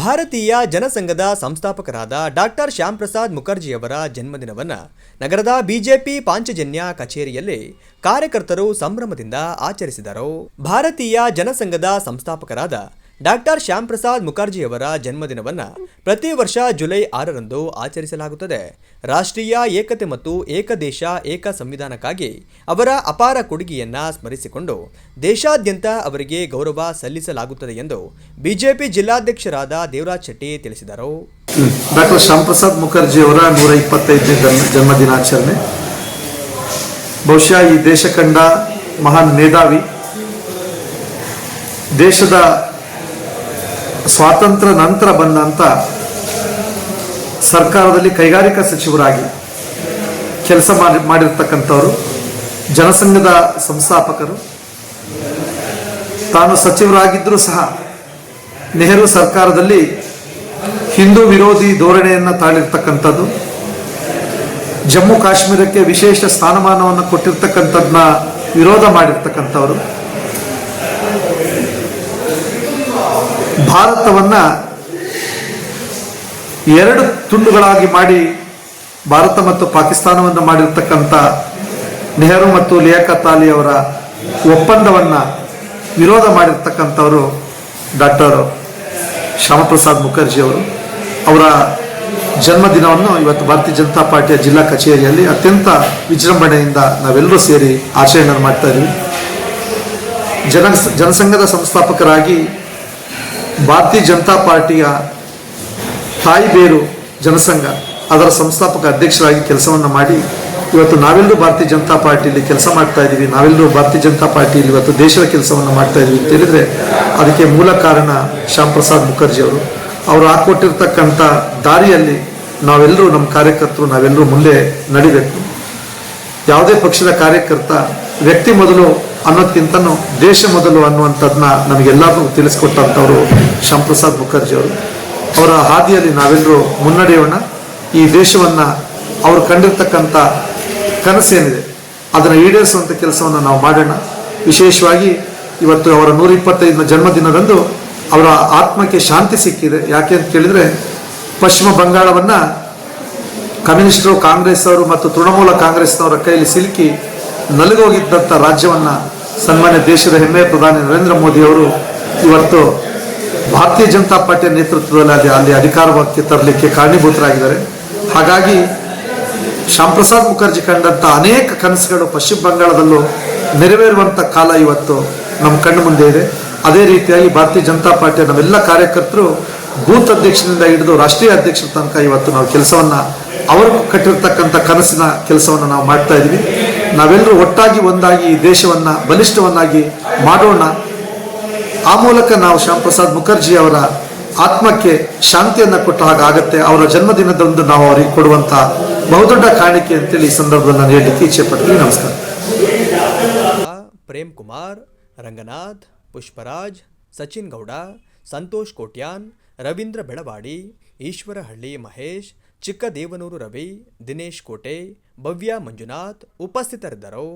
ಭಾರತೀಯ ಜನಸಂಘದ ಸಂಸ್ಥಾಪಕರಾದ ಡಾಕ್ಟರ್ ಶ್ಯಾಮ್ ಪ್ರಸಾದ್ ಮುಖರ್ಜಿಯವರ ಜನ್ಮದಿನವನ್ನು ನಗರದ ಬಿಜೆಪಿ ಪಾಂಚಜನ್ಯ ಕಚೇರಿಯಲ್ಲಿ ಕಾರ್ಯಕರ್ತರು ಸಂಭ್ರಮದಿಂದ ಆಚರಿಸಿದರು. ಭಾರತೀಯ ಜನಸಂಘದ ಸಂಸ್ಥಾಪಕರಾದ ಡಾಕ್ಟರ್ ಶ್ಯಾಮ್ ಪ್ರಸಾದ್ ಮುಖರ್ಜಿಯವರ ಜನ್ಮದಿನವನ್ನು ಪ್ರತಿ ವರ್ಷ ಜುಲೈ 6ರಂದು ಆಚರಿಸಲಾಗುತ್ತದೆ. ರಾಷ್ಟ್ರೀಯ ಏಕತೆ ಮತ್ತು ಏಕದೇಶ ಏಕ ಸಂವಿಧಾನಕ್ಕಾಗಿ ಅವರ ಅಪಾರ ಕೊಡುಗೆಯನ್ನು ಸ್ಮರಿಸಿಕೊಂಡು ದೇಶಾದ್ಯಂತ ಅವರಿಗೆ ಗೌರವ ಸಲ್ಲಿಸಲಾಗುತ್ತದೆ ಎಂದು ಬಿಜೆಪಿ ಜಿಲ್ಲಾಧ್ಯಕ್ಷರಾದ ದೇವರಾಜ್ ಶೆಟ್ಟಿ ತಿಳಿಸಿದರು. ಡಾಕ್ಟರ್ ಶ್ಯಾಮ್ ಪ್ರಸಾದ್ ಮುಖರ್ಜಿಯವರ 125ನೇ ಜನ್ಮದಿನಾಚರಣೆ ಬಹುಶಃ ಈ ದೇಶ ಕಂಡ ಮಹಾನ್ ಮೇಧಾವಿ, ದೇಶದ ಸ್ವಾತಂತ್ರ್ಯ ನಂತರ ಬಂದಂಥ ಸರ್ಕಾರದಲ್ಲಿ ಕೈಗಾರಿಕಾ ಸಚಿವರಾಗಿ ಕೆಲಸ ಮಾಡಿರ್ತಕ್ಕಂಥವರು, ಜನಸಂಘದ ಸಂಸ್ಥಾಪಕರು. ತಾನು ಸಚಿವರಾಗಿದ್ದರೂ ಸಹ ನೆಹರು ಸರ್ಕಾರದಲ್ಲಿ ಹಿಂದೂ ವಿರೋಧಿ ಧೋರಣೆಯನ್ನು ತಾಳಿರ್ತಕ್ಕಂಥದ್ದು, ಜಮ್ಮು ಕಾಶ್ಮೀರಕ್ಕೆ ವಿಶೇಷ ಸ್ಥಾನಮಾನವನ್ನು ಕೊಟ್ಟಿರ್ತಕ್ಕಂಥದ್ದನ್ನ ವಿರೋಧ ಮಾಡಿರ್ತಕ್ಕಂಥವರು, ಭಾರತವನ್ನು 2 ತುಂಡುಗಳಾಗಿ ಮಾಡಿ ಭಾರತ ಮತ್ತು ಪಾಕಿಸ್ತಾನವನ್ನು ಮಾಡಿರ್ತಕ್ಕಂಥ ನೆಹರು ಮತ್ತು ಲಿಯಾಖತ್ ಅಲಿ ಅವರ ಒಪ್ಪಂದವನ್ನು ವಿರೋಧ ಮಾಡಿರ್ತಕ್ಕಂಥವರು ಡಾಕ್ಟರ್ ಶ್ಯಾಮ್ ಪ್ರಸಾದ್ ಮುಖರ್ಜಿ ಅವರು. ಅವರ ಜನ್ಮದಿನವನ್ನು ಇವತ್ತು ಭಾರತೀಯ ಜನತಾ ಪಾರ್ಟಿಯ ಜಿಲ್ಲಾ ಕಚೇರಿಯಲ್ಲಿ ಅತ್ಯಂತ ವಿಜೃಂಭಣೆಯಿಂದ ನಾವೆಲ್ಲರೂ ಸೇರಿ ಆಚರಣೆ ಮಾಡ್ತಾ ಇದ್ದೀವಿ. ಜನಸಂಘದ ಸಂಸ್ಥಾಪಕರಾಗಿ ಭಾರತೀಯ ಜನತಾ ಪಾರ್ಟಿಯ ತಾಯಿ ಬೇರು ಜನಸಂಘ, ಅದರ ಸಂಸ್ಥಾಪಕ ಅಧ್ಯಕ್ಷರಾಗಿ ಕೆಲಸವನ್ನು ಮಾಡಿ ಇವತ್ತು ನಾವೆಲ್ಲರೂ ಭಾರತೀಯ ಜನತಾ ಪಾರ್ಟಿಯಲ್ಲಿ ಕೆಲಸ ಮಾಡ್ತಾ ಇದ್ದೀವಿ. ನಾವೆಲ್ಲರೂ ಭಾರತೀಯ ಜನತಾ ಪಾರ್ಟಿಯಲ್ಲಿ ಇವತ್ತು ದೇಶದ ಕೆಲಸವನ್ನು ಮಾಡ್ತಾ ಇದ್ದೀವಿ ಅಂತ ಹೇಳಿದ್ರೆ ಅದಕ್ಕೆ ಮೂಲ ಕಾರಣ ಶ್ಯಾಮ್ ಪ್ರಸಾದ್ ಮುಖರ್ಜಿ ಅವರು. ಅವರು ಹಾಕೊಟ್ಟಿರ್ತಕ್ಕಂಥ ದಾರಿಯಲ್ಲಿ ನಾವೆಲ್ಲರೂ, ನಮ್ಮ ಕಾರ್ಯಕರ್ತರು ನಾವೆಲ್ಲರೂ ಮುಂದೆ ನಡಿಬೇಕು. ಯಾವುದೇ ಪಕ್ಷದ ಕಾರ್ಯಕರ್ತ ವ್ಯಕ್ತಿ ಮೊದಲು ಅನ್ನೋದಕ್ಕಿಂತನೂ ದೇಶ ಮೊದಲು ಅನ್ನುವಂಥದ್ದನ್ನ ನಮಗೆಲ್ಲರಿಗೂ ತಿಳಿಸ್ಕೊಟ್ಟಂಥವರು ಶ್ಯಾಮ್ ಪ್ರಸಾದ್ ಮುಖರ್ಜಿ ಅವರು. ಅವರ ಹಾದಿಯಲ್ಲಿ ನಾವೆಲ್ಲರೂ ಮುನ್ನಡೆಯೋಣ. ಈ ದೇಶವನ್ನು ಅವರು ಕಂಡಿರ್ತಕ್ಕಂಥ ಕನಸೇನಿದೆ ಅದನ್ನು ಈಡೇರಿಸುವಂಥ ಕೆಲಸವನ್ನು ನಾವು ಮಾಡೋಣ. ವಿಶೇಷವಾಗಿ ಇವತ್ತು ಅವರ 125ನೇ ಜನ್ಮದಿನದಂದು ಅವರ ಆತ್ಮಕ್ಕೆ ಶಾಂತಿ ಸಿಕ್ಕಿದೆ. ಯಾಕೆ ಅಂತ ಕೇಳಿದರೆ, ಪಶ್ಚಿಮ ಬಂಗಾಳವನ್ನು ಕಮ್ಯುನಿಸ್ಟರು, ಕಾಂಗ್ರೆಸ್ ಅವರು ಮತ್ತು ತೃಣಮೂಲ ಕಾಂಗ್ರೆಸ್ನವರ ಕೈಯಲ್ಲಿ ಸಿಲುಕಿ ನಲುಗೋಗಿದ್ದಂಥ ರಾಜ್ಯವನ್ನು ಸನ್ಮಾನ್ಯ ದೇಶದ ಹೆಮ್ಮೆಯ ಪ್ರಧಾನಿ ನರೇಂದ್ರ ಮೋದಿ ಅವರು ಇವತ್ತು ಭಾರತೀಯ ಜನತಾ ಪಾರ್ಟಿಯ ನೇತೃತ್ವದಲ್ಲಿ ಅಲ್ಲಿ ಅಧಿಕಾರಕ್ಕೆ ತರಲಿಕ್ಕೆ ಕಾರಣೀಭೂತರಾಗಿದ್ದಾರೆ. ಹಾಗಾಗಿ ಶ್ಯಾಮ್ ಪ್ರಸಾದ್ ಮುಖರ್ಜಿ ಕಂಡಂಥ ಅನೇಕ ಕನಸುಗಳು ಪಶ್ಚಿಮ ಬಂಗಾಳದಲ್ಲೂ ನೆರವೇರುವಂಥ ಕಾಲ ಇವತ್ತು ನಮ್ಮ ಕಣ್ಣು ಮುಂದೆ ಇದೆ. ಅದೇ ರೀತಿಯಾಗಿ ಭಾರತೀಯ ಜನತಾ ಪಾರ್ಟಿಯ ನಾವೆಲ್ಲ ಕಾರ್ಯಕರ್ತರು ಬೂತ್ ಅಧ್ಯಕ್ಷರಿಂದ ಹಿಡಿದು ರಾಷ್ಟ್ರೀಯ ಅಧ್ಯಕ್ಷರ ತನಕ ಇವತ್ತು ನಾವು ಕೆಲಸವನ್ನು, ಅವರು ಕಟ್ಟಿರ್ತಕ್ಕಂಥ ಕನಸಿನ ಕೆಲಸವನ್ನು ನಾವು ಮಾಡ್ತಾ ಇದ್ದೀವಿ. ನಾವೆಲ್ಲರೂ ಒಟ್ಟಾಗಿ ಒಂದಾಗಿ ಈ ದೇಶವನ್ನು ಬಲಿಷ್ಠವನ್ನಾಗಿ ಮಾಡೋಣ. ಆ ಮೂಲಕ ನಾವು ಶ್ಯಾಮ್ ಪ್ರಸಾದ್ ಮುಖರ್ಜಿ ಅವರ ಆತ್ಮಕ್ಕೆ ಶಾಂತಿಯನ್ನು ಕೊಟ್ಟ ಹಾಗಾಗತ್ತೆ. ಅವರ ಜನ್ಮದಿನದಂದು ನಾವು ಅವರಿಗೆ ಕೊಡುವಂಥ ಬಹುದೊಡ್ಡ ಕಾಣಿಕೆ ಅಂತೇಳಿ ಈ ಸಂದರ್ಭದಲ್ಲಿ ನಾನು ಹೇಳಲಿಕ್ಕೆ ಇಚ್ಛೆ ಪಡ್ತೀನಿ. ನಮಸ್ಕಾರ. ಪ್ರೇಮ್ ಕುಮಾರ್, ರಂಗನಾಥ್, ಪುಷ್ಪರಾಜ್, ಸಚಿನ್ ಗೌಡ, ಸಂತೋಷ್ ಕೋಟ್ಯಾನ್, ರವೀಂದ್ರ ಬೆಳವಾಡಿ, ಈಶ್ವರಹಳ್ಳಿ ಮಹೇಶ್, ಚಿಕ್ಕದೇವನೂರು ರವಿ, ದಿನೇಶ್ ಕೋಟೆ, ಭವ್ಯ ಮಂಜುನಾಥ್ ಉಪಸ್ಥಿತರಿದ್ದರು.